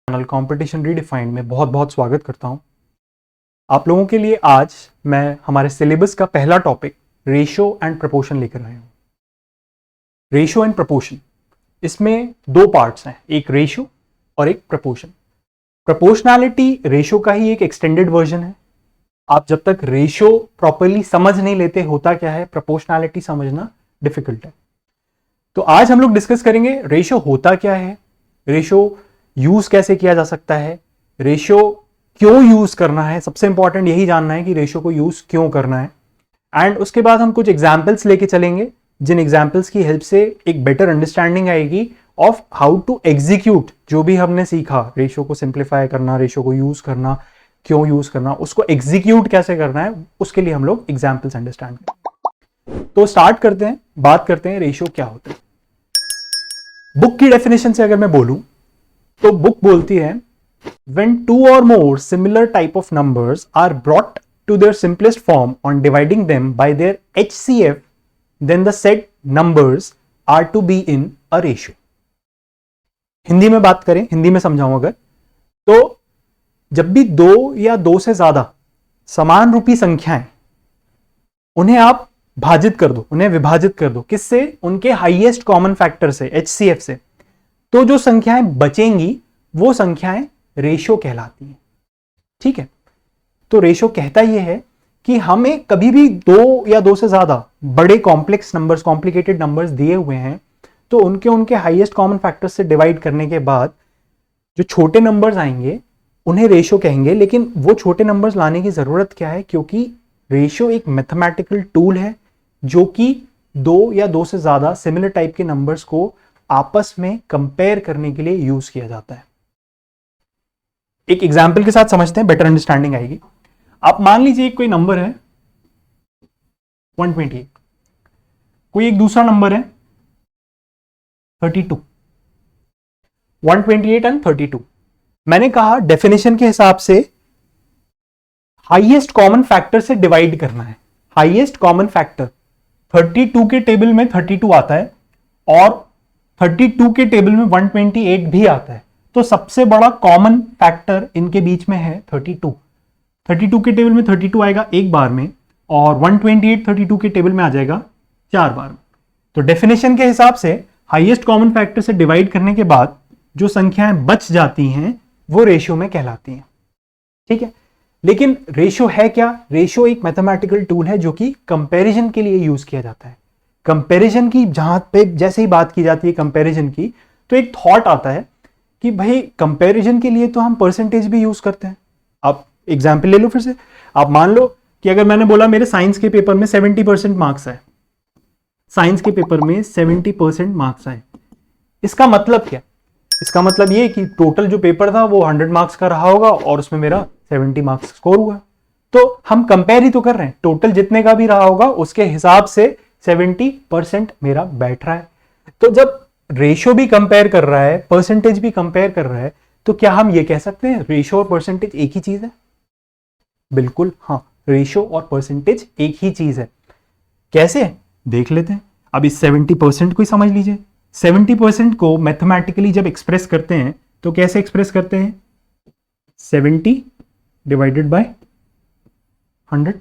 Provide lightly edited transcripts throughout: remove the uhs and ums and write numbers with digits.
Channel competition redefined में बहुत बहुत स्वागत करता हूं। आप लोगों के लिए आज मैं हमारे सिलेबस का पहला टॉपिक रेशियो एंड प्रपोर्शन लेकर आया हूं। रेशियो एंड प्रपोर्शन, इसमें दो पार्ट्स हैं, एक रेशियो और एक प्रपोर्शन। प्रपोर्शनैलिटी रेशियो का ही एक एक्सटेंडेड वर्जन है। आप जब तक रेशियो प्रॉपरली समझ नहीं लेते होता क्या है, प्रपोर्शनैलिटी समझना डिफिकल्ट है। तो आज हम लोग डिस्कस करेंगे रेशियो होता क्या है, रेशियो यूज कैसे किया जा सकता है, रेशियो क्यों यूज करना है। सबसे इंपॉर्टेंट यही जानना है कि रेशियो को यूज क्यों करना है। एंड उसके बाद हम कुछ एग्जाम्पल्स लेके चलेंगे, जिन एग्जाम्पल्स की हेल्प से एक बेटर अंडरस्टैंडिंग आएगी ऑफ हाउ टू एग्जीक्यूट जो भी हमने सीखा, रेशियो को सिंप्लीफाई करना, रेशियो को यूज करना, क्यों यूज करना, उसको एग्जीक्यूट कैसे करना है, उसके लिए हम लोग एग्जाम्पल्स अंडरस्टैंड करें। तो स्टार्ट करते हैं, बात करते हैं रेशियो क्या होता है। बुक की डेफिनेशन से अगर मैं बोलूं तो बुक बोलती है when two or more similar type of numbers are brought to their simplest form on dividing them by their HCF, then the said numbers are to be in a ratio। Hindi में बात करें, हिंदी में समझाऊं अगर, तो जब भी दो या दो से ज्यादा समान रूपी संख्याएं, उन्हें आप भाजित कर दो, उन्हें विभाजित कर दो, किससे? उनके हाईएस्ट कॉमन फैक्टर से, HCF से, तो जो संख्याएं बचेंगी वो संख्याएं रेशियो कहलाती हैं। ठीक है, तो रेशियो कहता यह है कि हमें कभी भी दो या दो से ज्यादा बड़े कॉम्प्लेक्स नंबर्स, कॉम्प्लिकेटेड नंबर्स दिए हुए हैं, तो उनके हाईएस्ट कॉमन फैक्टर्स से डिवाइड करने के बाद जो छोटे नंबर्स आएंगे उन्हें रेशियो कहेंगे। लेकिन वो छोटे नंबर्स लाने की जरूरत क्या है? क्योंकि रेशियो एक मैथमेटिकल टूल है जो कि दो या दो से ज्यादा सिमिलर टाइप के नंबर्स को आपस में कंपेयर करने के लिए यूज किया जाता है। एक एग्जाम्पल के साथ समझते हैं, बेटर अंडरस्टैंडिंग आएगी। आप मान लीजिए कोई नंबर है 128, कोई एक दूसरा नंबर है 32, 128 एंड 32। मैंने कहा डेफिनेशन के हिसाब से हाईएस्ट कॉमन फैक्टर से डिवाइड करना है। हाईएस्ट कॉमन फैक्टर 32 के टेबल में 32 आता है और 32 के टेबल में 128 भी आता है, तो सबसे बड़ा कॉमन फैक्टर इनके बीच में है 32। 32 के टेबल में 32 आएगा एक बार में और 128 32 के टेबल में आ जाएगा 4 बार में। तो डेफिनेशन के हिसाब से हाईएस्ट कॉमन फैक्टर से डिवाइड करने के बाद जो संख्याएं बच जाती हैं वो रेशियो में कहलाती हैं। ठीक है, लेकिन रेशियो है क्या? रेशियो एक मैथमेटिकल टूल है जो कि कंपैरिजन के लिए यूज किया जाता है। कंपैरिजन की जहां पे जैसे ही बात की जाती है कंपैरिजन की, तो एक थॉट आता है कि भाई कंपैरिजन के लिए तो हम परसेंटेज भी यूज करते हैं। आप एग्जाम्पल ले लो फिर से। आप मान लो कि अगर मैंने बोला मेरे साइंस के पेपर में 70% मार्क्स आए, साइंस के पेपर में 70% मार्क्स आए, इसका मतलब क्या? इसका मतलब ये कि टोटल जो पेपर था वो 100 मार्क्स का रहा होगा और उसमें मेरा 70 मार्क्स स्कोर हुआ। तो हम कंपेयर ही तो कर रहे हैं, टोटल जितने का भी रहा होगा उसके हिसाब से 70% मेरा बैठ रहा है। तो जब रेशियो भी कंपेयर कर रहा है, परसेंटेज भी कंपेयर कर रहा है, तो क्या हम ये कह सकते हैं रेशियो और परसेंटेज एक ही चीज है? बिल्कुल हाँ, रेशियो और परसेंटेज एक ही चीज है। कैसे? देख लेते हैं। अब इस 70% को ही समझ लीजिए। 70% को मैथमेटिकली जब एक्सप्रेस करते हैं तो कैसे एक्सप्रेस करते हैं? 70 डिवाइडेड बाय 100।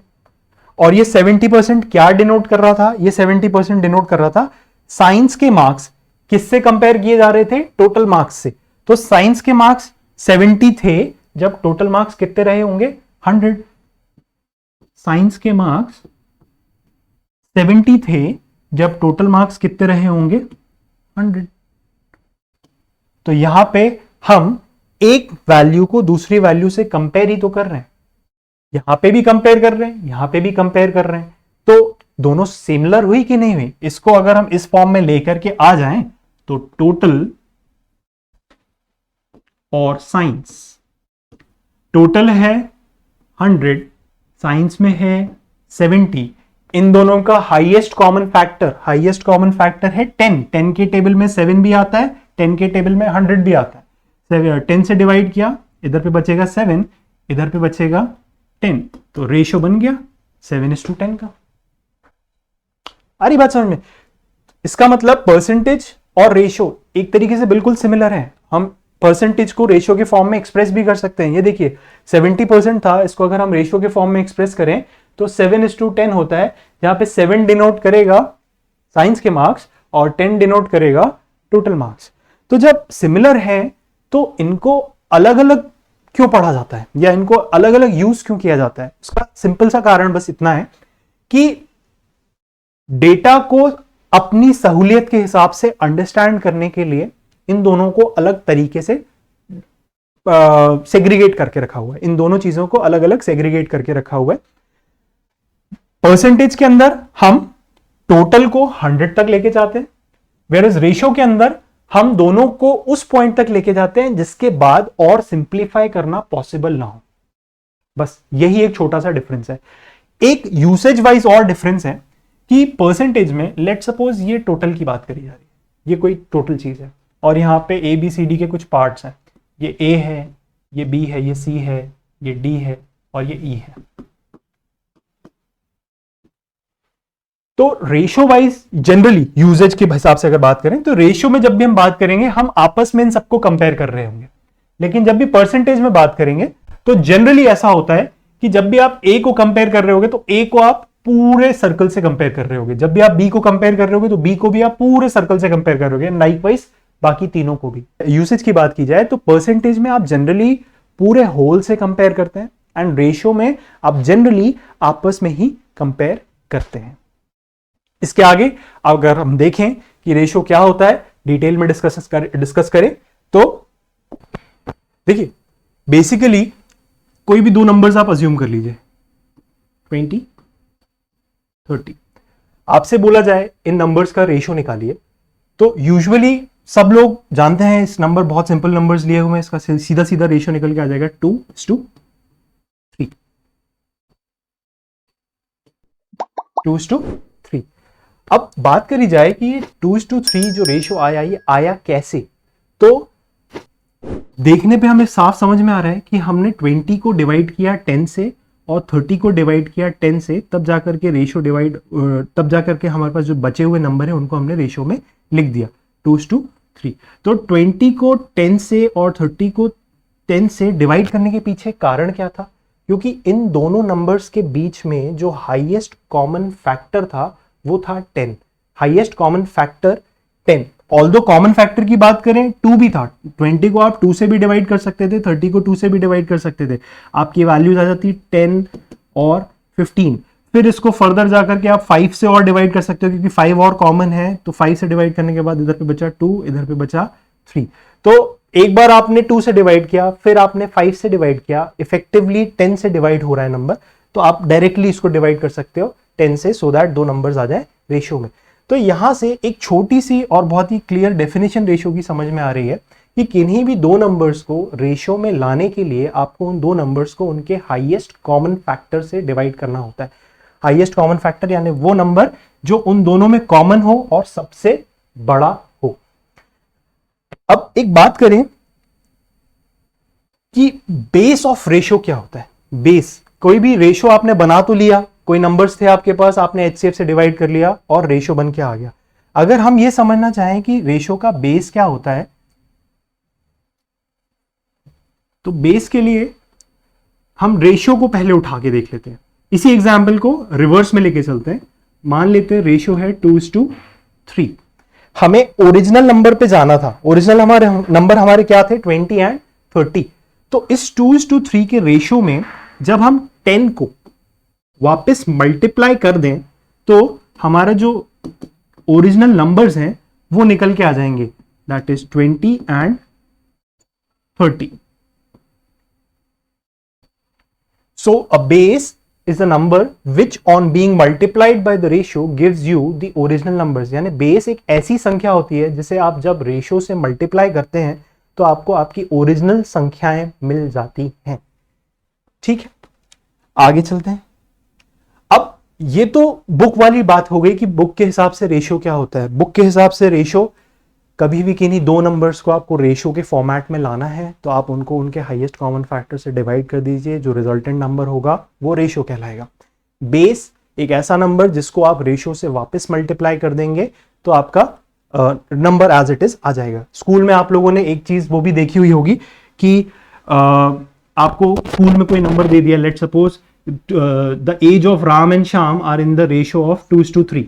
और ये 70% क्या डिनोट कर रहा था? ये 70% डिनोट कर रहा था साइंस के मार्क्स किससे कंपेयर किए जा रहे थे? टोटल मार्क्स से। तो साइंस के मार्क्स 70 थे जब टोटल मार्क्स कितने रहे होंगे? 100। साइंस के मार्क्स 70 थे जब टोटल मार्क्स कितने रहे होंगे? 100। तो यहां पे हम एक वैल्यू को दूसरी वैल्यू से कंपेयर ही तो कर रहे हैं। यहां पे भी कंपेयर कर रहे हैं, यहां पे भी कंपेयर कर रहे हैं, तो दोनों सिमिलर हुई कि नहीं हुई? इसको अगर हम इस फॉर्म में लेकर के आ जाएं तो टोटल और साइंस, टोटल है 100, साइंस में है 70, इन दोनों का हाईएस्ट कॉमन फैक्टर है 10। 10 के टेबल में 7 भी आता है, 10 के टेबल में 100 भी आता है। 10 से डिवाइड किया, इधर पे बचेगा 7, इधर पे बचेगा 10, तो रेशियो बन गया 7:10 का। आ रही बात समझ में? इसका मतलब परसेंटेज और रेशियो एक तरीके से बिल्कुल सिमिलर है। हम परसेंटेज को रेशियो के फॉर्म में एक्सप्रेस भी कर सकते हैं। ये देखिए 70% था, इसको अगर हम रेशियो के फॉर्म में एक्सप्रेस करें तो 7:10 होता है, जहां पे 7 डिनोट करेगा साइंस के मार्क्स और 10 डिनोट करेगा टोटल मार्क्स। तो जब सिमिलर है तो इनको अलग अलग क्यों पढ़ा जाता है या इनको अलग अलग यूज क्यों किया जाता है? उसका सिंपल सा कारण बस इतना है कि डेटा को अपनी सहूलियत के हिसाब से अंडरस्टैंड करने के लिए इन दोनों को अलग तरीके से सेग्रीगेट करके रखा हुआ है। इन दोनों चीजों को अलग अलग सेग्रीगेट करके रखा हुआ है। परसेंटेज के अंदर हम टोटल को 100 तक लेके जाते हैं, वेयर रेशियो के अंदर हम दोनों को उस पॉइंट तक लेके जाते हैं जिसके बाद और सिंप्लीफाई करना पॉसिबल ना हो। बस यही एक छोटा सा डिफरेंस है। एक यूसेज वाइज और डिफरेंस है कि परसेंटेज में लेट सपोज ये टोटल की बात करी जा रही है, ये कोई टोटल चीज है और यहां पे ए बी सी डी के कुछ पार्ट्स हैं, ये ए है, ये बी है, ये सी है, ये डी है और ये ई है। तो रेशियो वाइज जनरली यूजेज के हिसाब से अगर बात करें तो रेशियो में जब भी हम बात करेंगे हम आपस में इन सबको कंपेयर कर रहे होंगे, लेकिन जब भी परसेंटेज में बात करेंगे तो जनरली ऐसा होता है कि जब भी आप ए को कंपेयर कर रहे होगे तो ए को आप पूरे सर्कल से कंपेयर कर रहे होगे, जब भी आप बी को कंपेयर कर रहे होगे तो बी को भी आप पूरे सर्कल से कंपेयर कर रहे होगे, लाइकवाइज बाकी तीनों को भी। यूसेज की बात की जाए तो परसेंटेज में आप जनरली पूरे होल से कंपेयर करते हैं एंड रेशियो में आप जनरली आपस में ही कंपेयर करते हैं। इसके आगे अगर हम देखें कि रेशियो क्या होता है, डिटेल में डिस्कस करें तो देखिए बेसिकली कोई भी दो नंबर्स आप अज्यूम कर लीजिए 20, 30। आपसे बोला जाए इन नंबर्स का रेशियो निकालिए तो यूजुअली सब लोग जानते हैं इस नंबर बहुत सिंपल नंबर्स लिए हुए हैं, इसका सीधा सीधा रेशियो निकल के आ जाएगा 2:3। 2:3। अब बात करी जाए कि 2:3 जो रेशियो आया ये आया कैसे, तो देखने पे हमें साफ समझ में आ रहा है कि हमने 20 को डिवाइड किया 10 से और 30 को डिवाइड किया 10 से, तब जाकर के रेशियो डिवाइड, तब जाकर के हमारे पास जो बचे हुए नंबर है उनको हमने रेशियो में लिख दिया 2:3। तो 20 को 10 से और 30 को 10 से डिवाइड करने के पीछे कारण क्या था? क्योंकि इन दोनों नंबर्स के बीच में जो हाईएस्ट कॉमन फैक्टर था वो था 10। Highest common factor 10। Although common factor की बात करें 2 भी था, 20 को आप 2 से भी डिवाइड कर सकते थे, 30 को 2 से भी डिवाइड कर सकते थे, आपकी वैल्यूज आ जाती 10 और 15। फिर इसको फर्दर जाकर के आप 5 से और डिवाइड कर सकते हो क्योंकि 5 और कॉमन है, तो 5 से डिवाइड करने के बाद इधर पे बचा 2, इधर पे बचा 3। तो एक बार आपने 2 से डिवाइड किया, फिर आपने 5 से डिवाइड किया, इफेक्टिवली 10 से डिवाइड हो रहा है नंबर, तो आप डायरेक्टली इसको डिवाइड कर सकते हो 10 से, सो दैट दो नंबर्स आ जाए रेशियो में। तो यहां से एक छोटी सी और बहुत ही क्लियर डेफिनेशन रेशियो की समझ में आ रही है कि किन्हीं भी दो नंबर्स को रेशियो में लाने के लिए आपको उन दो नंबर्स को उनके हाईएस्ट कॉमन फैक्टर से डिवाइड करना होता है। हाईएस्ट कॉमन फैक्टर यानी वो नंबर जो उन दोनों में कॉमन हो और सबसे बड़ा हो। अब एक बात करें कि बेस ऑफ रेशियो क्या होता है। बेस, कोई भी रेशियो आपने बना तो लिया, कोई नंबर्स थे आपके पास, आपने एचसीएफ से डिवाइड कर लिया और रेशियो बन के आ गया। अगर हम ये समझना चाहें कि रेशियो का बेस क्या होता है, तो बेस के लिए हम रेशियो को पहले उठा के देख लेते हैं। इसी एग्जाम्पल को रिवर्स में लेके चलते हैं। मान लेते हैं रेशियो है 2:3। हमें ओरिजिनल नंबर पे जाना था। ओरिजिनल नंबर हमारे क्या थे? 20 एंड 30। तो इस 2:3 के रेशियो में जब हम 10 को वापस मल्टीप्लाई कर दें तो हमारा जो ओरिजिनल नंबर्स हैं वो निकल के आ जाएंगे, that is 20 and 30। So a base is the number which on being multiplied by the ratio gives you the original numbers। यानी बेस एक ऐसी संख्या होती है जिसे आप जब रेशियो से मल्टीप्लाई करते हैं तो आपको आपकी ओरिजिनल संख्याएं मिल जाती हैं। ठीक है, आगे चलते हैं। अब ये तो बुक वाली बात हो गई कि बुक के हिसाब से रेशियो क्या होता है। बुक के हिसाब से रेशियो, कभी भी किन्हीं दो नंबर्स को आपको रेशियो के फॉर्मेट में लाना है तो आप उनको उनके हाईएस्ट कॉमन फैक्टर से डिवाइड कर दीजिए, जो रिजल्टेंट नंबर होगा वो रेशियो कहलाएगा। बेस एक ऐसा नंबर जिसको आप रेशियो से वापस मल्टीप्लाई कर देंगे तो आपका नंबर एज इट इज आ जाएगा। स्कूल में आप लोगों ने एक चीज वो भी देखी हुई होगी कि आपको स्कूल में कोई नंबर दे दिया, let suppose the age of Ram and Shyam are in the ratio of 2:3,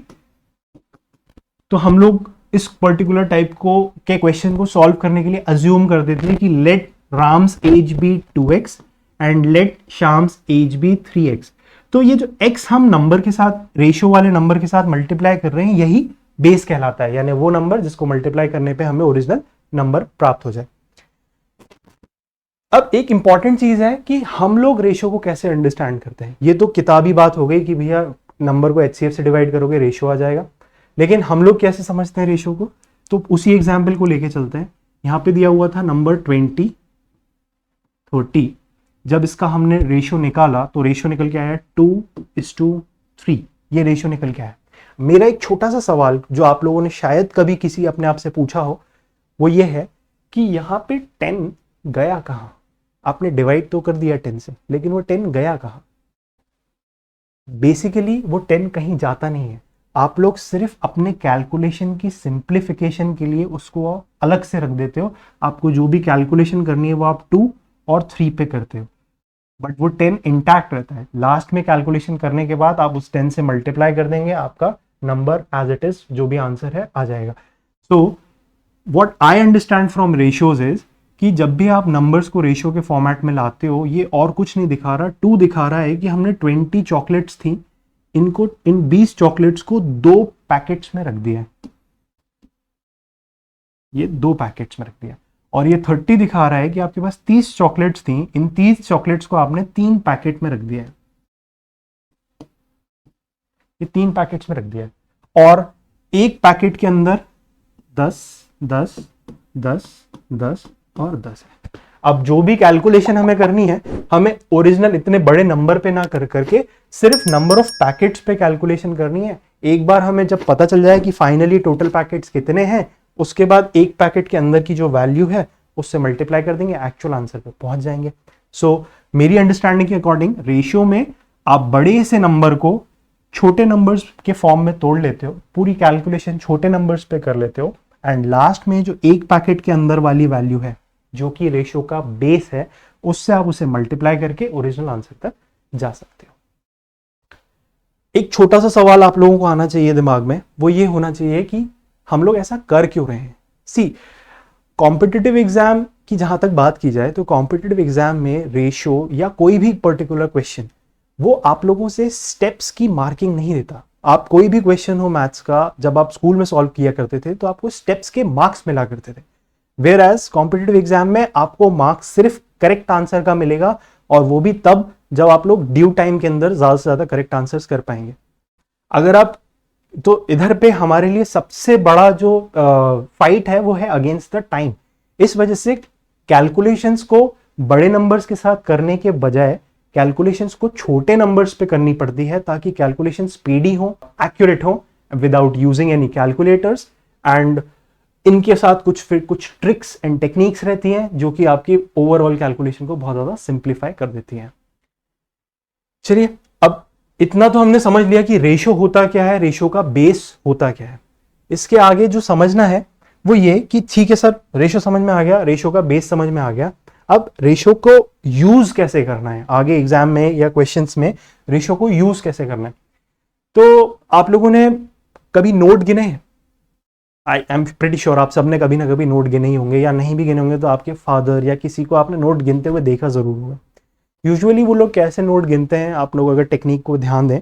तो हम लोग इस पर्टिकुलर टाइप को के क्वेश्चन को सॉल्व करने के लिए अज्यूम कर देते हैं कि let Ram's age be 2x and let Shyam's age be 3x। तो ये जो x हम नंबर के साथ, रेशियो वाले नंबर के साथ मल्टीप्लाई कर रहे हैं, यही बेस कहलाता है, यानी वो नंबर जिसको मल्टीप्लाई करने पे हमें ओरिजिनल नंबर प्राप्त हो जाए। अब एक इंपॉर्टेंट चीज है कि हम लोग रेशियो को कैसे अंडरस्टैंड करते हैं। ये तो किताबी बात हो गई कि भैया नंबर को HCF से डिवाइड करोगे रेशियो आ जाएगा, लेकिन हम लोग कैसे समझते हैं रेशियो को, तो उसी एग्जाम्पल को लेके चलते हैं। यहां पे दिया हुआ था नंबर 20, 30, जब इसका हमने रेशियो निकाला तो रेशियो निकल के आया 2:3, ये रेशियो निकल के आया। मेरा एक छोटा सा सवाल जो आप लोगों ने शायद कभी किसी अपने आप से पूछा हो, वो ये है कि यहां पे 10 गया कहां? आपने डिवाइड तो कर दिया 10 से, लेकिन वो 10 गया कहां? बेसिकली वो 10 कहीं जाता नहीं है, आप लोग सिर्फ अपने कैलकुलेशन की सिंप्लीफिकेशन के लिए उसको अलग से रख देते हो। आपको जो भी कैलकुलेशन करनी है वो आप 2 और 3 पे करते हो, बट वो 10 इंटैक्ट रहता है। लास्ट में कैलकुलेशन करने के बाद आप उस 10 से मल्टीप्लाई कर देंगे, आपका नंबर एज इट इज जो भी आंसर है आ जाएगा। So what I understand from ratios is कि जब भी आप नंबर्स को रेशियो के फॉर्मेट में लाते हो, ये और कुछ नहीं दिखा रहा, 2 दिखा रहा है कि हमने 20 चॉकलेट्स थी, इनको, इन 20 चॉकलेट्स को 2 पैकेट्स में रख दिया, ये 2 पैकेट्स में रख दिया। और ये 30 दिखा रहा है कि आपके पास 30 चॉकलेट्स थी, इन 30 चॉकलेट्स को आपने 3 पैकेट में रख दिया है, ये 3 पैकेट्स में रख दिया है। और एक पैकेट के अंदर 10, 10, 10, 10 और 10 है। अब जो भी कैलकुलेशन हमें करनी है, हमें ओरिजिनल इतने बड़े नंबर पे ना कर करके सिर्फ नंबर ऑफ पैकेट्स पे कैलकुलेशन करनी है। एक बार हमें जब पता चल जाए कि फाइनली टोटल पैकेट्स कितने हैं, उसके बाद एक पैकेट के अंदर की जो वैल्यू है उससे मल्टीप्लाई कर देंगे, एक्चुअल आंसर पे पहुंच जाएंगे। सो मेरी अंडरस्टैंडिंग के अकॉर्डिंग रेशियो में आप बड़े से नंबर को छोटे नंबर्स के फॉर्म में तोड़ लेते हो, पूरी कैलकुलेशन छोटे नंबर्स पे कर लेते हो, एंड लास्ट में जो एक पैकेट के अंदर वाली वैल्यू है जो कि रेशियो का बेस है, उससे आप उसे मल्टीप्लाई करके ओरिजिनल आंसर तक जा सकते हो। एक छोटा सा सवाल आप लोगों को आना चाहिए दिमाग में, वो ये होना चाहिए कि हम लोग ऐसा कर क्यों रहे हैं। सी, कॉम्पिटिटिव एग्जाम की जहां तक बात की जाए तो कॉम्पिटिटिव एग्जाम में रेशियो या कोई भी पर्टिकुलर क्वेश्चन वो आप लोगों से स्टेप्स की मार्किंग नहीं देता। आप कोई भी क्वेश्चन हो मैथ्स का, जब आप स्कूल में सॉल्व किया करते थे तो आपको स्टेप्स के मार्क्स मिला करते थे, वेयर एज कॉम्पिटिटिव एग्जाम में आपको मार्क्स सिर्फ करेक्ट आंसर का मिलेगा, और वो भी तब जब आप लोग ड्यू टाइम के अंदर ज्यादा से ज्यादा करेक्ट आंसर्स कर पाएंगे। अगर आप, तो इधर पे हमारे लिए सबसे बड़ा जो फाइट है वो है अगेंस्ट द टाइम। इस वजह से कैलकुलेशंस को बड़े नंबर्स के साथ करने के बजाय कैलकुलेशंस को छोटे नंबर्स पे करनी पड़ती है, ताकि कैलकुलेशन स्पीडी हो, एक्यूरेट हो, without using any calculators. And इनके साथ कुछ ट्रिक्स एंड टेक्निक्स रहती हैं जो कि आपकी ओवरऑल कैलकुलेशन को बहुत ज्यादा सिंप्लीफाई कर देती हैं। चलिए, अब इतना तो हमने समझ लिया कि रेशियो होता क्या है, रेशियो का बेस होता क्या है। इसके आगे जो समझना है वो ये कि ठीक है सर, रेशियो समझ में आ गया, रेशियो का बेस समझ में आ गया, अब रेशियो को यूज कैसे करना है आगे एग्जाम में या क्वेश्चंस में, रेशियो को यूज कैसे करना है। तो आप लोगों ने कभी नोट गिने हैं? आई एम प्रीटी श्योर आप सबने कभी ना कभी नोट गिने ही होंगे, या नहीं भी गिने होंगे तो आपके फादर या किसी को आपने नोट गिनते हुए देखा जरूर होगा। यूजुअली वो लोग कैसे नोट गिनते हैं, आप लोग अगर टेक्निक को ध्यान दें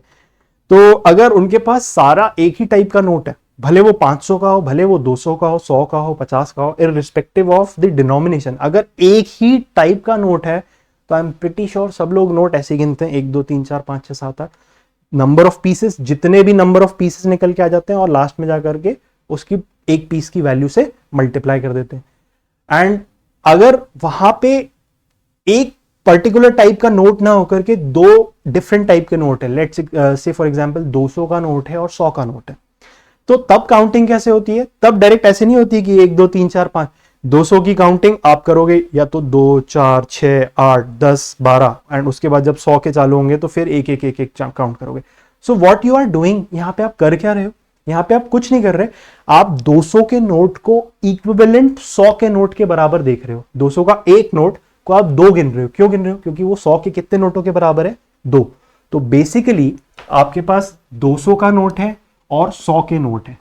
तो अगर उनके पास सारा एक ही टाइप का नोट है, भले वो 500 का हो, भले वो 200 का हो, 100 का हो, 50 का हो, इररिस्पेक्टिव ऑफ द डिनोमिनेशन, अगर एक ही टाइप का नोट है तो आई एम प्रीटी श्योर सब लोग नोट ऐसे गिनते हैं, 1 2 3 4 5 6 7 8 नंबर ऑफ पीसेस, जितने भी नंबर ऑफ पीसेस निकल के आ जाते हैं और लास्ट में जाकर के उसकी एक पीस की वैल्यू से मल्टीप्लाई कर देते हैं। एंड अगर वहां पे एक पर्टिकुलर टाइप का नोट ना होकर के 2 डिफरेंट टाइप के नोट है, लेट्स से फॉर एग्जांपल 200 का नोट है और 100 का नोट है, तो तब काउंटिंग कैसे होती है? तब डायरेक्ट ऐसे नहीं होती कि 1 2 3 4 5, 200 की काउंटिंग आप करोगे या तो 2 4 6 8 10 12, एंड उसके बाद जब 100 के चालू होंगे तो फिर एक एक काउंट करोगे। So what you are doing, यहाँ पे आप कर क्या रहे हो? यहाँ पे आप कुछ नहीं कर रहे, आप 200 के नोट को इक्विवेलेंट 100 के नोट के बराबर देख रहे हो। 200 का एक नोट को आप 2 गिन रहे हो। क्यों गिन रहे हो? क्योंकि वो 100 के कितने नोटों के बराबर है? 2। तो बेसिकली आपके पास 200 का नोट है और 100 के नोट है,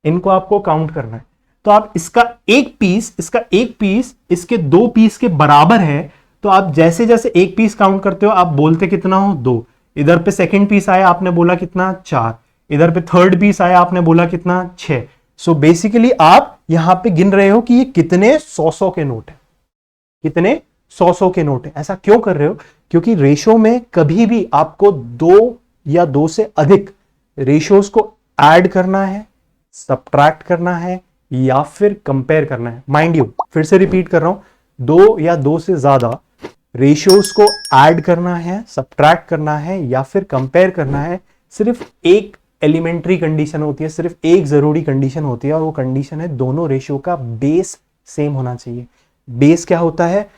इनको आपको काउंट करना है। तो आप इसका एक पीस इसके 2 पीस के बराबर है, तो आप जैसे जैसे एक पीस काउंट करते हो आप बोलते कितना हो? 2। इधर पे सेकंड पीस आया, आपने बोला कितना? 4। इधर पे थर्ड पीस आया, आपने बोला कितना? 6। सो बेसिकली आप यहां पे गिन रहे हो कि ये कितने 100 के नोट है, कितने 100 के नोट है। ऐसा क्यों कर रहे हो? क्योंकि रेशो में कभी भी आपको 2 या 2 से अधिक रेशियोज को ऐड करना है, सब्ट्रैक्ट करना है या फिर कंपेयर करना है। माइंड यू, फिर से रिपीट कर रहा हूं, 2 या 2 से ज्यादा रेशियोज को ऐड करना है, सब्ट्रैक्ट करना है या फिर कंपेयर करना है, सिर्फ एक एलिमेंट्री कंडीशन होती है, सिर्फ एक जरूरी कंडीशन होती है, और वो कंडीशन है दोनों रेशियो का बेस सेम होना चाहिए। बेस क्या होता है?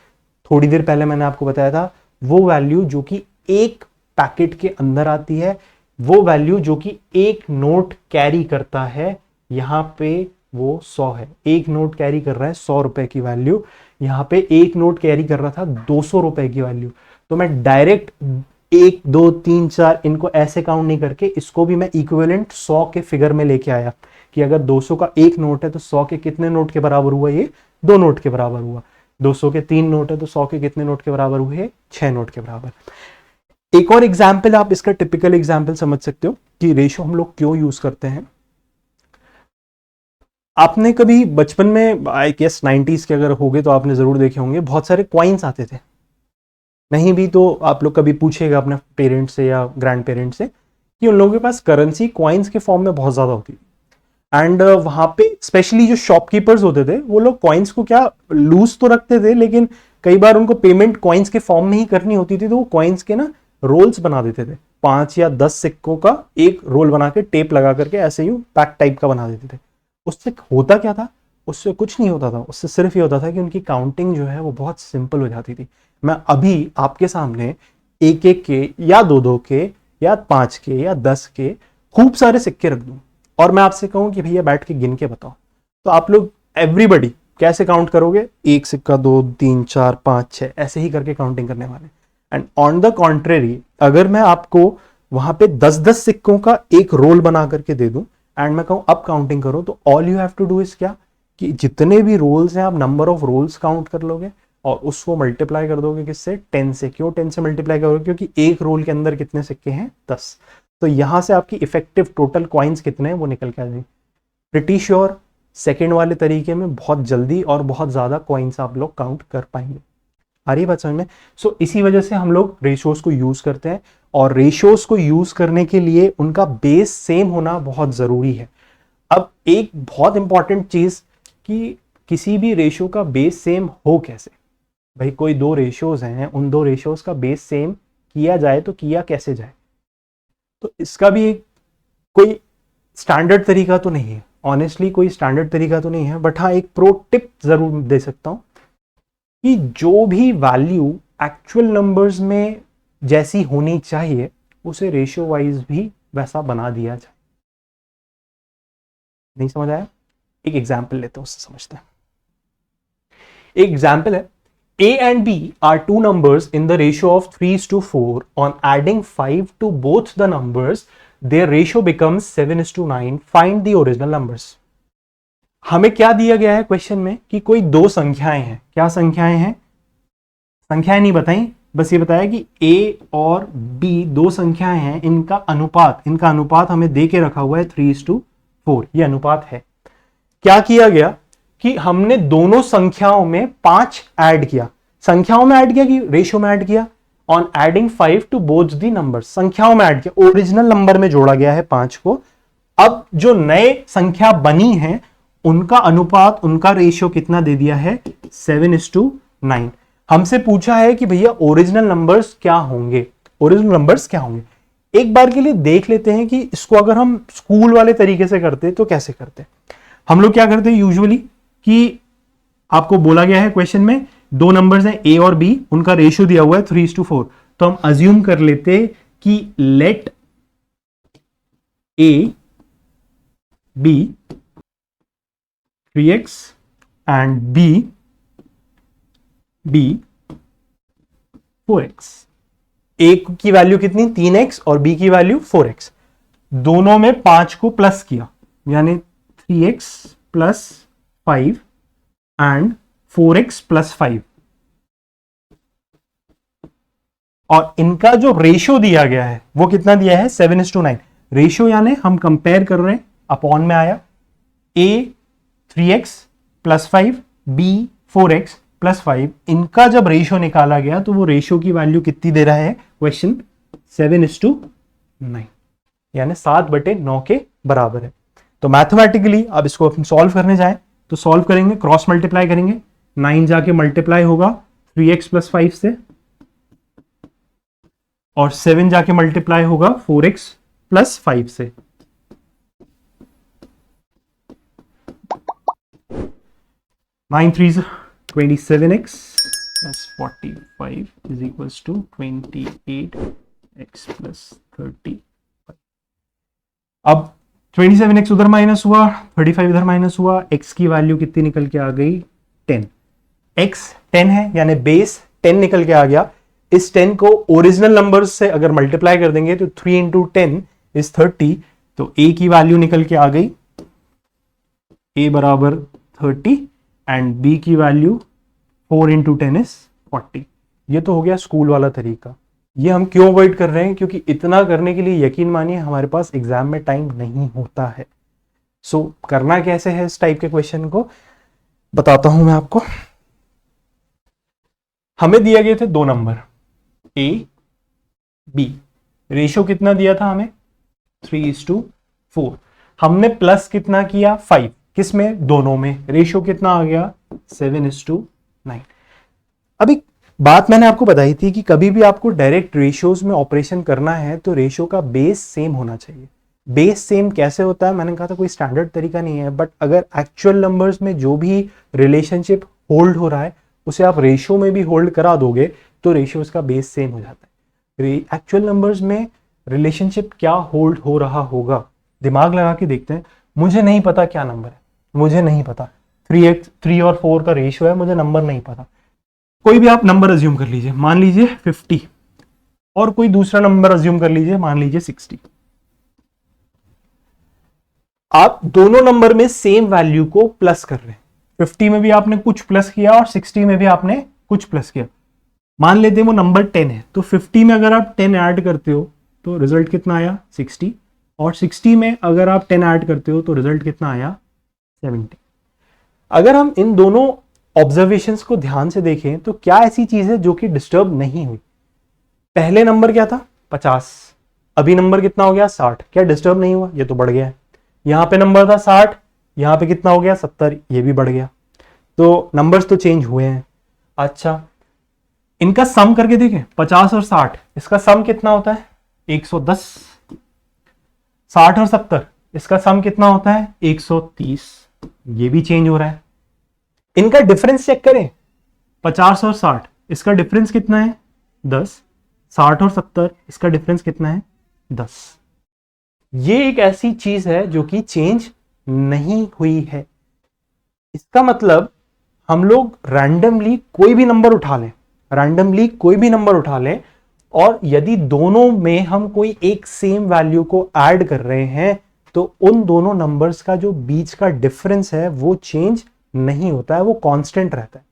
थोड़ी देर पहले मैंने आपको बताया था, वो वैल्यू जो कि एक पैकेट के अंदर आती है, वो वैल्यू जो कि एक नोट कैरी करता है। यहां पे वो 100 है, एक नोट कैरी कर रहा है 100 रुपए की वैल्यू, यहां पे एक नोट कैरी कर रहा था 200 रुपए की वैल्यू। तो मैं डायरेक्ट 1 2 3 4 इनको ऐसे काउंट नहीं करके, इसको भी मैं इक्विवेलेंट 100 के फिगर में लेके आया कि अगर 200 का एक नोट है तो 100 के कितने नोट के बराबर हुआ? ये 2 नोट के बराबर हुआ। 200 के 3 नोट है तो 100 के कितने नोट के बराबर हुए? 6 नोट के बराबर। एक और एग्जाम्पल, आप इसका टिपिकल एग्जाम्पल समझ सकते हो कि रेशो हम लोग क्यों यूज करते हैं। आपने कभी बचपन में, आई गेस 90s के अगर होंगे तो आपने जरूर देखे होंगे, बहुत सारे कॉइन्स आते थे। नहीं भी तो आप लोग कभी पूछेगा अपने पेरेंट्स से या ग्रैंड पेरेंट्स से कि उन लोगों के पास करेंसी कॉइन्स के फॉर्म में बहुत ज्यादा होती थी। एंड वहां पे स्पेशली जो शॉपकीपर्स होते थे वो लोग कॉइन्स को क्या लूज तो रखते थे, लेकिन कई बार उनको पेमेंट कॉइन्स के फॉर्म में ही करनी होती थी, तो वो कॉइन्स के ना रोल्स बना देते थे। 5 या 10 सिक्कों का एक रोल बना के टेप लगा करके ऐसे ही पैक टाइप का बना देते थे। उससे होता क्या था? उससे कुछ नहीं होता था, उससे सिर्फ ये होता था कि उनकी काउंटिंग जो है वो बहुत सिंपल हो जाती थी। मैं अभी आपके सामने एक एक के या 2 के या 5 के या 10 के खूब सारे सिक्के रख दूं और मैं आपसे कहूं कि भैया बैठ के गिन के बताओ, तो आप लोग एवरीबडी कैसे काउंट करोगे? 1 सिक्का, 2 3 4 5 6 ऐसे ही करके काउंटिंग करने वाले। एंड ऑन द कॉन्ट्रेरी, अगर मैं आपको वहां पे 10-10 सिक्कों का एक रोल बना करके दे दूं एंड मैं कहूं अब काउंटिंग करो, तो all you have to do is क्या कि जितने भी रोल्स हैं आप नंबर ऑफ रोल्स काउंट कर लोगे और उसको मल्टीप्लाई कर दोगे किससे? 10 से। क्यों 10 से मल्टीप्लाई करोगे? क्योंकि एक रोल के अंदर कितने सिक्के हैं? 10। तो यहां से आपकी इफेक्टिव टोटल कॉइन्स कितने हैं वो निकल के आ जाएंगे। प्रिटी श्योर सेकेंड वाले तरीके में बहुत जल्दी और बहुत ज्यादा कॉइन्स आप लोग काउंट कर पाएंगे। आ रही बात समझ में? सो इसी वजह से हम लोग रेशियोज को यूज करते हैं, और रेशियोज को यूज करने के लिए उनका बेस सेम होना बहुत जरूरी है। अब एक बहुत इंपॉर्टेंट चीज कि किसी भी रेशियो का बेस सेम हो कैसे? भाई कोई 2 रेशियोज हैं, उन 2 रेशियोज का बेस सेम किया जाए तो किया कैसे जाए? तो इसका भी एक कोई स्टैंडर्ड तरीका तो नहीं है, ऑनेस्टली कोई स्टैंडर्ड तरीका तो नहीं है, बट हाँ एक प्रो टिप जरूर दे सकता हूं कि जो भी वैल्यू एक्चुअल नंबर्स में जैसी होनी चाहिए उसे रेशियो वाइज भी वैसा बना दिया जाए। नहीं समझ आया? एक एग्जाम्पल लेते हैं, उससे समझते हैं। एक एग्जाम्पल है, A and B are two numbers in the ratio of 3:4. On adding 5 to both the numbers, their ratio becomes 7:9. Find the original numbers. हमें क्या दिया गया है क्वेश्चन में कि कोई 2 संख्याएं हैं। क्या संख्याएं हैं? संख्याएं नहीं बताई, बस ये बताया कि A और B 2 संख्याएं हैं, इनका अनुपात हमें दे के रखा हुआ है 3:4। ये अनुपात है। क्या किया गया कि हमने दोनों संख्याओं में 5 ऐड किया। संख्याओं में ऐड किया कि रेशियो में ऐड किया? On adding 5 to both the numbers, संख्याओं में ऐड किया, ओरिजिनल नंबर में जोड़ा गया है 5 को। अब जो नए संख्या बनी है उनका अनुपात, उनका रेशियो कितना दे दिया है? 7:9। हमसे पूछा है कि भैया ओरिजिनल नंबर्स क्या होंगे? ओरिजिनल नंबर्स क्या होंगे? एक बार के लिए देख लेते हैं कि इसको अगर हम स्कूल वाले तरीके से करते तो कैसे करते। हम लोग क्या करते हैं यूजुअली कि आपको बोला गया है क्वेश्चन में 2 नंबर्स हैं A और B, उनका रेशियो दिया हुआ है 3:4। तो हम अज्यूम कर लेते कि let A B 3x and B 4x। A की वैल्यू कितनी 3x और B की वैल्यू 4x। दोनों में 5 को प्लस किया यानी 3x plus 5 and 4x plus 5, और इनका जो रेशियो दिया गया है वो कितना दिया है 7:9। रेशियो यानी हम कंपेयर कर रहे हैं, अपॉन में आया A 3x plus 5 B 4x plus 5। इनका जब रेशियो निकाला गया तो वो रेशियो की वैल्यू कितनी दे रहा है क्वेश्चन 7:9 यानी 7/9 के बराबर है। तो मैथमेटिकली अब इसको हम सॉल्व करने जाएं तो सॉल्व करेंगे, क्रॉस मल्टीप्लाई करेंगे, 9 जाके मल्टीप्लाई होगा 3x प्लस 5 से और 7 जाके मल्टीप्लाई होगा 4x प्लस 5 से। 9 3 27x plus 45 is equals to 28x plus 30। अब 27x उधर माइनस हुआ, 35 इधर माइनस हुआ, x की वैल्यू कितनी निकल के आ गई 10। x 10 है यानी बेस 10 निकल के आ गया। इस 10 को ओरिजिनल नंबर्स से अगर मल्टीप्लाई कर देंगे तो 3 इंटू 10 इज 30। तो a की वैल्यू निकल के आ गई, a बराबर 30 एंड b की वैल्यू 4 इंटू 10 इज 40। ये तो हो गया स्कूल वाला तरीका। ये हम क्यों अवॉइड कर रहे हैं, क्योंकि इतना करने के लिए यकीन मानिए हमारे पास एग्जाम में टाइम नहीं होता है। सो करना कैसे है इस टाइप के क्वेश्चन को बताता हूं मैं आपको। हमें दिए गए थे दो नंबर A B, रेशियो कितना दिया था हमें 3:4। हमने प्लस कितना किया 5, किस में दोनों में, रेशियो कितना आ गया 7:9। अभी बात मैंने आपको बताई थी कि कभी भी आपको डायरेक्ट रेशियोज में ऑपरेशन करना है तो रेशियो का बेस सेम होना चाहिए। बेस सेम कैसे होता है, मैंने कहा था कोई स्टैंडर्ड तरीका नहीं है, बट अगर एक्चुअल नंबर्स में जो भी रिलेशनशिप होल्ड हो रहा है उसे आप रेशियो में भी होल्ड करा दोगे तो रेशियोज का बेस सेम हो जाता है। एक्चुअल नंबर्स में रिलेशनशिप क्या होल्ड हो रहा होगा, दिमाग लगा के देखते हैं। मुझे नहीं पता क्या नंबर है, मुझे नहीं पता 3 और 4 का रेशियो है, मुझे नंबर नहीं पता। कोई भी आप नंबर अज्यूम कर लीजिए, मान लीजिए 50, और कोई दूसरा नंबर अज्यूम कर लीजिए, मान लीजिए 60। आप दोनों नंबर में सेम वैल्यू को प्लस कर रहे हैं। 50 में भी आपने कुछ प्लस किया और 60 में भी आपने कुछ प्लस किया। मान लेते हैं वो नंबर 10 है, तो 50 में अगर आप 10 ऐड करते हो तो रिजल्ट कितना आया 60, और 60 में अगर आप 10 ऐड करते हो तो रिजल्ट कितना आया 70। अगर हम इन दोनों ऑब्जर्वेशंस को ध्यान से देखें तो क्या ऐसी चीज है जो कि डिस्टर्ब नहीं हुई। पहले नंबर क्या था 50, अभी नंबर कितना हो गया 60, क्या डिस्टर्ब नहीं हुआ, ये तो बढ़ गया है। यहां पे नंबर था 60, यहां पे कितना हो गया 70, ये भी बढ़ गया। तो नंबर्स तो चेंज हुए हैं। अच्छा, इनका सम करके देखें 50 और 60, इसका सम कितना होता है 110। 60 और 70, इसका सम कितना होता है 130, ये भी चेंज हो रहा है। इनका डिफरेंस चेक करें 50 और 60, इसका डिफरेंस कितना है 10। 60 और 70, इसका डिफरेंस कितना है 10। ये एक ऐसी चीज है जो कि चेंज नहीं हुई है। इसका मतलब हम लोग रैंडमली कोई भी नंबर उठा लें, रैंडमली कोई भी नंबर उठा लें, और यदि दोनों में हम कोई एक सेम वैल्यू को ऐड कर रहे हैं तो उन दोनों नंबर्स का जो बीच का डिफरेंस है वो चेंज नहीं होता है, वो कांस्टेंट रहता है।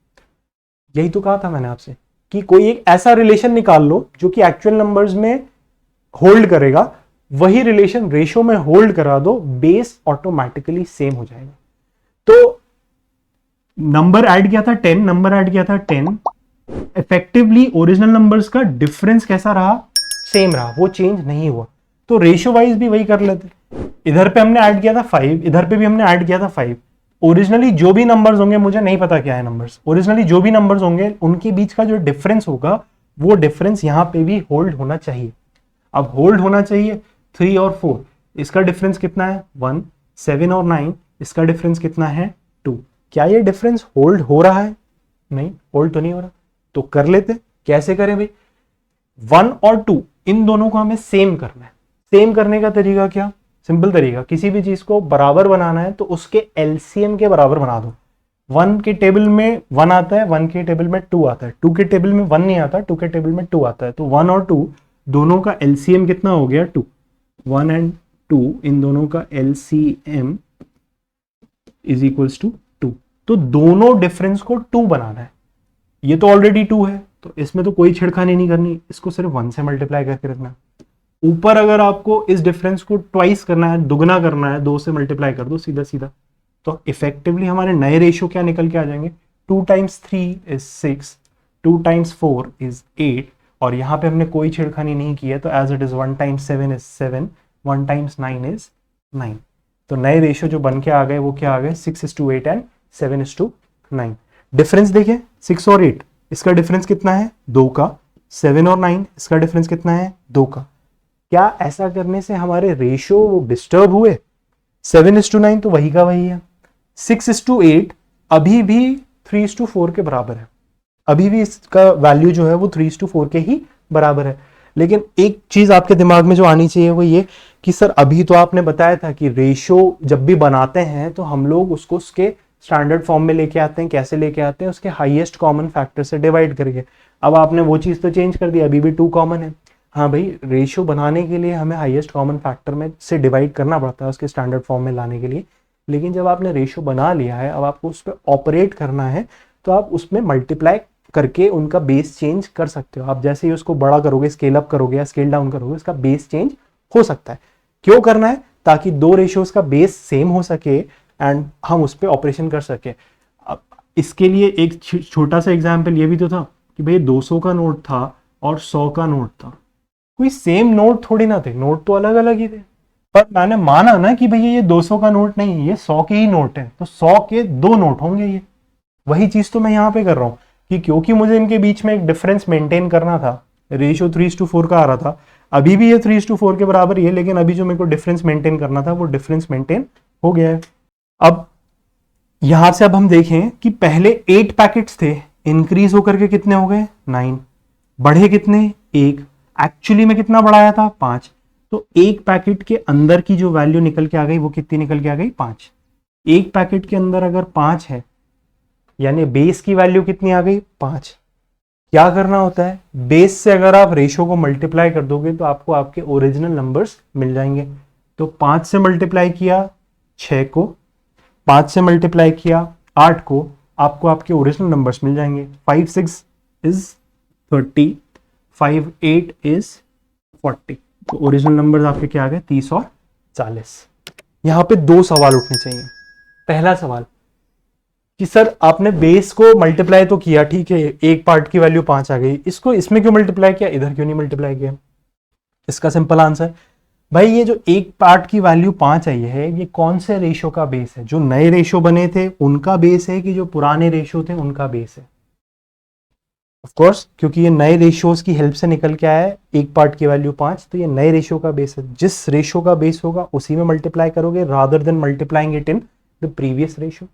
यही तो कहा था मैंने आपसे कि कोई एक ऐसा रिलेशन निकाल लो जो कि एक्चुअल नंबर्स में होल्ड करेगा, वही रिलेशन रेशियो में होल्ड करा दो, बेस ऑटोमेटिकली सेम हो जाएगा। तो नंबर ऐड किया था 10, नंबर ऐड किया था 10, इफेक्टिवली ओरिजिनल नंबर्स का डिफरेंस कैसा रहा, सेम रहा, वो चेंज नहीं हुआ। तो रेशियो वाइज भी वही कर लेते। इधर पे हमने ऐड किया था 5, इधर पे भी हमने ऐड किया था 5। ओरिजिनली जो भी नंबर्स होंगे, मुझे नहीं पता क्या है नंबर्स, ओरिजिनली जो भी नंबर्स होंगे उनके बीच का जो डिफरेंस होगा वो डिफरेंस यहां पे भी होल्ड होना चाहिए। अब होल्ड होना चाहिए 3 और 4, इसका डिफरेंस कितना है 1, 7 और 9, इसका डिफरेंस कितना है 2। क्या ये डिफरेंस होल्ड हो रहा है, नहीं होल्ड तो नहीं हो रहा। तो कर लेते, कैसे करें भाई, 1 और 2 इन दोनों को हमें सेम करना है। सेम करने का तरीका क्या, सिंपल तरीका, किसी भी चीज को बराबर बनाना है तो उसके एलसीएम के बराबर बना दो। 1 के टेबल में 1 आता है, 1 के टेबल में 2 आता है, 2 के टेबल में 1 नहीं आता, 2 के टेबल में 2 आता है, तो 1 और 2 दोनों का एलसीएम कितना हो गया 2। 1 एंड 2 इन दोनों का एलसीएम इज इक्वल्स टू 2। तो दोनों डिफरेंस को 2 बनाना है। ये तो ऑलरेडी 2 है तो इसमें तो कोई छेड़खानी नहीं करनी, इसको सिर्फ 1 से मल्टीप्लाई करके रखना। ऊपर अगर आपको इस डिफरेंस को ट्वाइस करना है, दुगना करना है, 2 से मल्टीप्लाई कर दो सीधा सीधा, तो इफेक्टिवली हमारे नए रेशियो क्या निकल के आ जाएंगे, 2 टाइम्स 3 इज 6, 2 टाइम्स 4 इज 8, और यहाँ पे हमने कोई छेड़खानी नहीं की है तो as it is 1 times 7 is 7, 1 times 9 is 9। तो नए रेशियो जो बन के आ गए वो क्या आ गए, 6:8 एंड 7:9। डिफरेंस देखिए 6 और 8, इसका डिफरेंस कितना है 2 का, 7 और 9 इसका डिफरेंस कितना है 2 का। क्या ऐसा करने से हमारे रेशियो डिस्टर्ब हुए? 7:9 तो वही का वही है, 6:8 अभी भी 3:4 के बराबर है, अभी भी इसका वैल्यू जो है वो 3:4 के ही बराबर है। लेकिन एक चीज आपके दिमाग में जो आनी चाहिए वो ये कि सर अभी तो आपने बताया था कि रेशियो जब भी बनाते हैं तो हम लोग उसको उसके स्टैंडर्ड फॉर्म में लेके आते हैं। कैसे लेके आते हैं? उसके हाईएस्ट कॉमन फैक्टर से डिवाइड करके। अब आपने वो चीज तो चेंज कर दी, अभी भी 2 कॉमन है। हाँ भाई, रेशियो बनाने के लिए हमें हाईएस्ट कॉमन फैक्टर में से डिवाइड करना पड़ता है उसके स्टैंडर्ड फॉर्म में लाने के लिए। लेकिन जब आपने रेशियो बना लिया है, अब आपको उस पर ऑपरेट करना है तो आप उसमें मल्टीप्लाई करके उनका बेस चेंज कर सकते हो। आप जैसे ही उसको बड़ा करोगे, स्केल अप करोगे या स्केल डाउन करोगे, उसका बेस चेंज हो सकता है। क्यों करना है? ताकि 2 रेशियोज का बेस सेम हो सके एंड हम उस पर ऑपरेशन कर सके। अब इसके लिए एक छोटा सा एग्जाम्पल ये भी तो था कि भाई 200 का नोट था और 100 का नोट था, कोई सेम नोट थोड़ी ना थे, नोट तो अलग अलग ही थे। पर मैंने माना ना कि भैया ये 200 का नोट नहीं, ये 100 के ही नोट है, तो 100 के 2 नोट होंगे। ये वही चीज तो मैं यहाँ पे कर रहा हूँ कि क्योंकि मुझे इनके बीच में एक डिफरेंस मेंटेन करना था, रेशियो 3:4 का आ रहा था, अभी भी ये 3:4 के बराबर ही है, लेकिन अभी जो मेरे को डिफरेंस मेंटेन करना था वो डिफरेंस मेंटेन हो गया है। अब यहां से अब हम देखें कि पहले 8 पैकेट्स थे, इंक्रीज होकर के कितने हो गए 9, बढ़े कितने 1, एक्चुअली में कितना बढ़ाया था 5। तो एक पैकेट के अंदर की जो वैल्यू निकल के आ गई वो कितनी निकल के आ गई 5। एक पैकेट के अंदर अगर 5 है यानी बेस की वैल्यू कितनी आ गई 5। क्या करना होता है, बेस से अगर आप रेशियो को मल्टीप्लाई कर दोगे तो आपको आपके ओरिजिनल नंबर्स मिल जाएंगे। तो 5 से मल्टीप्लाई किया 6 को, 5 से मल्टीप्लाई किया 8 को, आपको आपके ओरिजिनल नंबर्स मिल जाएंगे। 5 6 इज 30, 5 8 इज 40। तो ओरिजिनल नंबर्स आपके क्या आ गए 30 और 40। यहां पे 2 सवाल उठने चाहिए। पहला सवाल कि सर आपने बेस को मल्टीप्लाई तो किया, ठीक है, एक पार्ट की वैल्यू 5 आ गई, इसको इसमें क्यों मल्टीप्लाई किया, इधर क्यों नहीं मल्टीप्लाई किया? इसका सिंपल आंसर, भाई ये जो एक पार्ट की वैल्यू 5 आई है ये कौन से रेशियो का बेस है? जो नए रेशियो बने थे उनका बेस है कि जो पुराने रेशियो थे उनका बेस है? ऑफ कोर्स, क्योंकि ये नए रेशियोज की हेल्प से निकल के आया है, एक पार्ट की वैल्यू 5, तो ये नए रेशियो का बेस है। जिस रेशियो का बेस होगा उसी में मल्टीप्लाई करोगे rather than multiplying it in the previous ratio.